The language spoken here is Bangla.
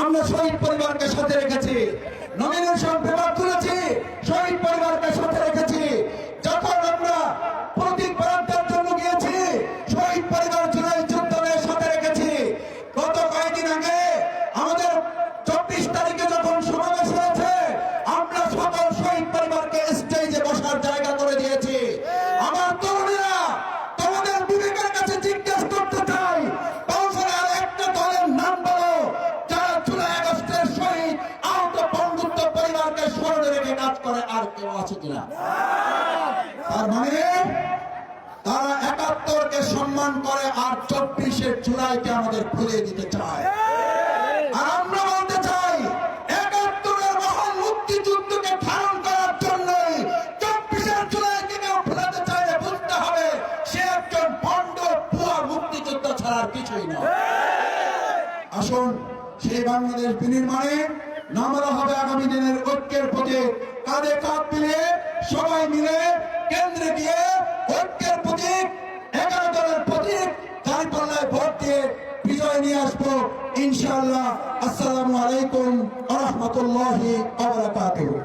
আমরা শহীদ পরিবারকে সাথে রেখেছি, নমিনেশন পেপার তুলেছি, শহীদ পরিবারকে সাথে রেখেছি। যখন আমরা প্রতীক বরাদ্দের জন্য গিয়েছি, শহীদ পরিবার জুলাই যোদ্ধাদের সাথে রেখেছি। গত কয়েকদিন আগে আমাদের 24 তারিখে যখন সমাবেশ হয়েছে, আমরা সকল শহীদ পরিবারকে স্টেজে বসার জায়গা করে দিয়েছি। আমার তরুণীরা, তোমাদের বিবেকের কাছে জিজ্ঞেস করতে চাই, কৌশলের একটা দলের নাম বলো যারা জুলাই আগস্টের শহীদ আহত বন্ধুত্ব পরিবারকে স্মরণে রেখে কাজ করে, আর কেউ আছে কিনা? তার মানে তারা ৭১কে সম্মান করে আর ২৪শে জুলাইকে আমাদের ভুলিয়ে দিতে চায়। আর আমরা বলতে চাই, ৭১-এর মহান মুক্তিযুদ্ধকে ধারণ করার জন্য ২৪শে জুলাইকে কেউ ভুলাতে চাইলে বুঝতে হবে সে একজন ভণ্ড ভুয়া মুক্তিযুদ্ধ ছাড়ার কিছুই নয়। আসুন সেই বাংলাদেশ বিনির্মাণে নামরা হবে আগামী দিনের ঐক্যের প্রতীক। কাঁধে কাঁধ মিলিয়ে সবাই মিলে কেন্দ্রে গিয়ে ঐক্যের প্রতীক, ১১ দলের প্রতীক দাঁড়িপাল্লায় ভোট দিয়ে বিজয় নিয়ে আসবো ইনশাআল্লাহ। আসসালামু আলাইকুম ওয়া রাহমাতুল্লাহি ওয়া বারাকাতুহু।